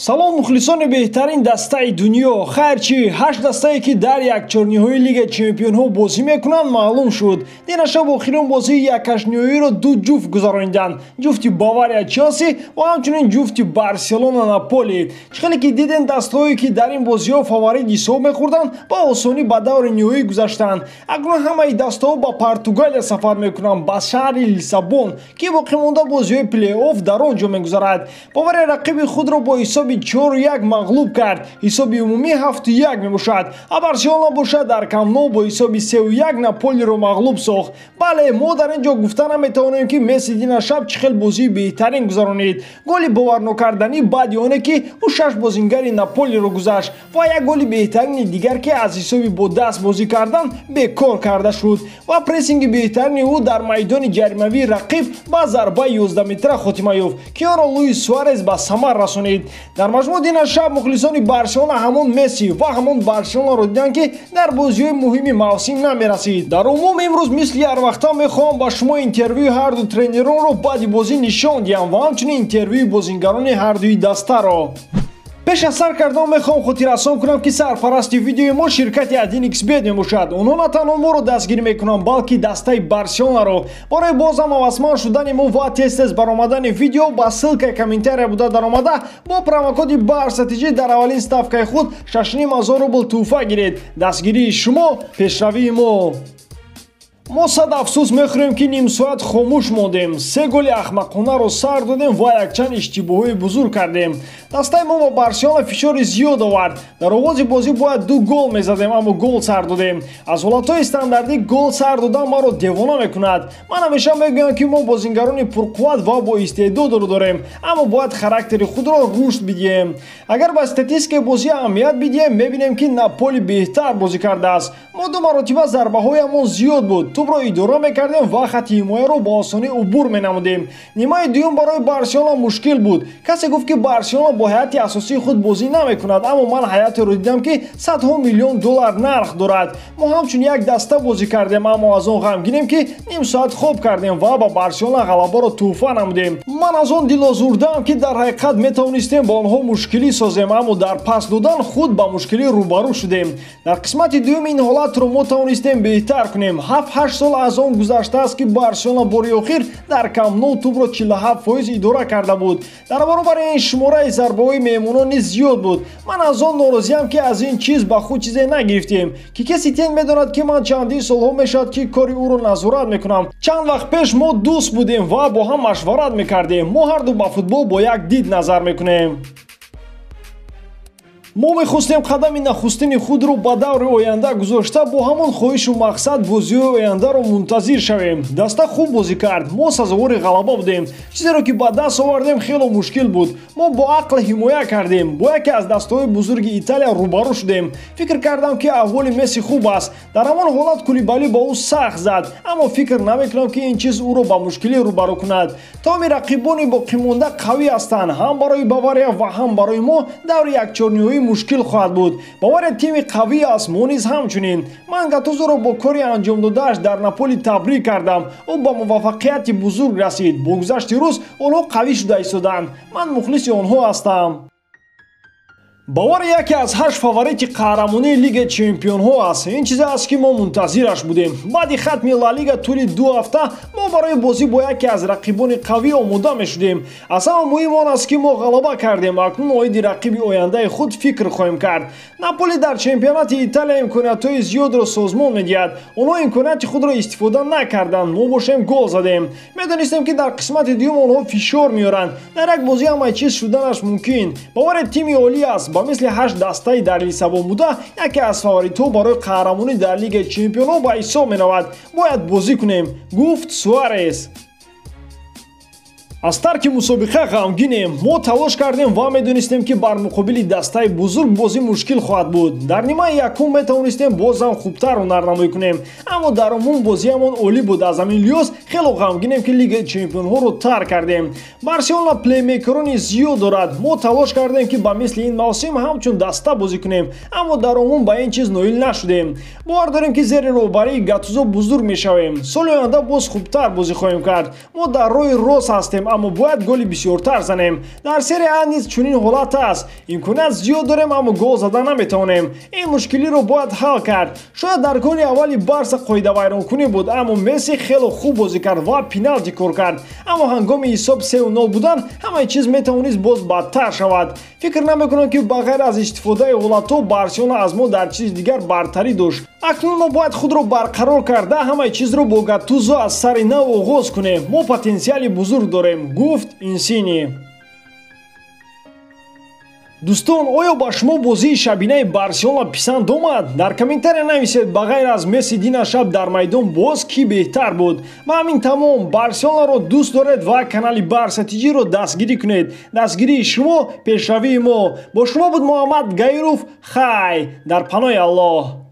салом мухлисони беҳтарин дастаи дунё. Хайр чӣ, 8 дастае ки дар якчорниҳои Лигаи Чемпионҳо бозӣ мекунанд маълум шуд. Динашаб охирин бозии якашниҳоиро ду ҷуфт гузаронинданд. Ҷуфти Бавария Челси ва ҳамчунин ҷуфти Барселона Наполи. Чӣ хеле ки дидем дастҳое ки дар ин бозиҳо фаворит ҳисоб мехӯрданд ба осонӣ ба даври ниҳоӣ гузаштанд. Акнун ҳамаи дастаҳо ба Португалия сафар мекунанд, ба шаҳри Лиссабон, ки боқимонда бозиҳои плей-офф дар он ҷо мегузарад. Бавария рақиби худро бо ҳисоби 4-1 мағлуб кард. Ҳисоби умумӣ 7-1 мебошад. А Барселона бошад дар Камп-Ноу бо ҳисоби 3-1 Наполиро мағлуб сохт. Бале, мо дар ин ҷо гуфта наметавонем ки Месси динашаб чӣ хел бозии беҳтарин гузаронид. Голи боварнокарданӣ баъди оне ки ӯ 6 бозингари Наполиро гузашт ва як голи беҳтарини дигар ки аз ҳисоби бо даст бозӣ кардан бекор карда шуд ва прессинги беҳтарини ӯ дар майдони ҷаримавии рақиб ба зарбаи 11 метра хотима ёфт ки онро Луис Суарес ба самар расонид. Дар маҷмӯъ динашаб мухлисони Барселона ҳамон Месси ва ҳамон Барселонаро диданд ки дар бозиҳои муҳими мавсим намерасид. Дар умум имрӯз мисли ҳарвақта мехоҳам ба шумо интервюи ҳарду тренеронро баъди бозӣ нишон диҳам ва ҳамчунин интервюи бозингарони ҳардуи дастаро. пеш аз сар кардан мехоҳам хотиррасон кунам ки сарпарасти видеои мо ширкати 1xBet мебошад. онҳо на танҳо моро дастгирӣ мекунанд, балки дастаи Барселонаро. барои бозам ҳавасманд шудани мо ва тез-тез баромадани видео ба ссилкаи комментария буда даромада бо промокоди BARSATG дар аввалин ставкаи худ 6500 рубл туҳфа гиред. дастгирии шумо пешравии мо. мо сад афсӯс мехӯрем ки нимсоат хомӯш мондем. 3 голи ахмақонаро сар додем ва якчанд иштибоҳои бузург кардем. дастаи мо ба Барселона фишори зиёд овард. дар оғози бозӣ бояд 2 гол мезадем, аммо гол сар додем. аз ҳолатҳои стандартӣ гол сар додан маро девона мекунад. ман ҳамеша мегӯям ки мо бозингарони пурқувват ва боистеъдодро дорем, аммо бояд характери худро рушд бидиҳем. агар ба статистикаи бозӣ аҳамият бидиҳем, мебинем ки Наполи беҳтар бозӣ кардааст. мо 2 маротиба зарбаҳоямон зиёд буд. тӯбро идора мекардем ва хати ҳимояро бо осонӣ убур менамудем. нимаи дуюм барои Барселона мушкил буд. касе гуфт ки Барселона бо ҳайати асосии худ бозӣ намекунад, аммо ман ҳаятеро дидам ки $100 миллион нарх дорад. мо ҳамчун як даста бозӣ кардем, аммо аз он ғамгинем ки ним соат хоб кардем ва ба Барселона ғалабаро туҳфа намудем. ман аз он дилозурдаам ки дар ҳақиқат метавонистем ба онҳо мушкилӣ созем, аммо дар пас додан худ ба мушкилӣ рӯбарӯ шудем. дар қисмати дуюм ин ҳолатро мо тавонистем беҳтар кунем. 7-8 сол аз он гузаштааст ки Барселона бори охир дар Камп-Ноу тӯбро 47% идора карда буд. дар баробари ин шумораи зарбаҳои меҳмонон низ зиёд буд. ман аз он норозиам ки аз ин чиз ба худ чизе нагирифтем. ки каси тен медонад ки ман чандин солҳо мешавад ки кори ӯро назорат мекунам. чанд вақт пеш мо дӯст будем ва бо ҳам машварат мекардем. мо ҳарду ба футбол бо як дид назар мекунем. мо мехостем қадами нахустини худро ба даври оянда гузошта бо ҳамон хоҳишу мақсад бозиҳои ояндаро мунтазир шавем. даста хуб бозӣ кард. мо сазовори ғалаба будем. чизеро ки ба даст овардем хело мушкил буд. мо бо ақл ҳимоя кардем. бо яке аз дастаҳои бузурги Италия рӯбарӯ шудем. фикр кардам ки аҳволи Месси хуб аст. дар ҳамон ҳолат Кулибали ба ӯ сахт зад, аммо фикр намекунам ки ин чиз ӯро ба мушкилӣ рӯбарӯ кунад. томи рақибони боқимонда қавӣ ҳастанд. ҳам барои Бавария ва ҳам барои мо даври якчорниҳоӣ мушкил хоҳад буд. Бавария тими қавӣ аст, мо низ ҳамчунин. ман Гатузоро бо кори анҷомдодааш дар Наполи табрик кардам. ӯ ба муваффақияти бузург расид. бо гузашти рӯз онҳо қавӣ шуда истоданд. ман мухлиси онҳо ҳастам. Бавария яке аз 8 фаворити қаҳрамонии Лигаи Чемпионҳо аст. ин чизе аст ки мо мунтазираш будем. баъди хатми Ла Лига тӯли 2 ҳафта мо барои бозӣ бо яке аз рақибони қавӣ омода мешудем. аз ҳама муҳим он аст ки мо ғалаба кардем. акнун оиди рақиби ояндаи худ фикр хоҳем кард. Наполи дар чемпионати Италия имкониятҳои зиёдро созмон медиҳад. онҳо имконияти худро истифода накарданд. мо бошем гол задем. медонистем ки дар қисмати дуюм онҳо фишор меоранд. дар як бозӣ ҳамаи чиз шуданаш мумкин. Бавария тими олӣ аст. ба мисли 8 дастаи дар Лиссабон буда яке аз фаворитҳо барои қаҳрамонӣ дар Лигаи Чемпионҳо ба ҳисоб меравад. бояд бозӣ кунем, гуфт Суарес. аз тарки мусобиқа ғамгинем. мо талош кардем ва медонистем ки бар муқобили дастаи бузург бозӣ мушкил хоҳад буд. дар нимаи якум метавонистем бозам хубтар ҳунарнамоӣ кунем, аммо дар умум бозиамон олӣ буд. аз ҳамин лиҳоз хело ғамгинем ки Лигаи Чемпионҳоро тарк кардем. Барселона плеймейкерони зиёд дорад. мо талош кардем ки ба мисли ин мавсим ҳамчун даста бозӣ кунем, аммо дар умум ба ин чиз ноил нашудем. бовар дорем ки зери роҳбарии Гатузо бузург мешавем. соли оянда боз хубтар бозӣ хоҳем кард. мо дар роҳи рост ҳастем, аммо бояд голи бисёртар занем. Дар серия А низ чунин ҳолат аст. Имконият зиёд дорем, аммо гол зада наметавонем. Ин мушкилиро бояд ҳал кард. Шояд дар голи аввали Барса қоидавайронкунӣ буд, аммо Месси хело хуб бозӣ кард ва пеналти кор кард. Аммо ҳангоми ҳисоб 3-0 будан ҳамаи чиз метавонист боз бадтар шавад. Фикр намекунам ки ба ғайр аз истифодаи ҳолатҳо Барселона аз мо дар чизи дигар бартарӣ дошт. Акнун мо бояд худро барқарор карда ҳамаи чизро бо Гаттузо аз сари нав оғоз кунем. Мо потенсиали бузург дорем, гуфт Инсини. Дӯстон, оё ба шумо бозии шабинаи Барселона писанд омад? Дар комментария нависед ба ғайр аз Месси дина шаб дар майдон боз ки беҳтар буд. Ва ҳамин тамом. Барселонаро дӯст доред ва канали Барса TG-ро дастгирӣ кунед. Дастгирии шумо пешравии мо. Бо шумо буд Муҳаммад Гаиров. Хай дар паноҳи Аллоҳ.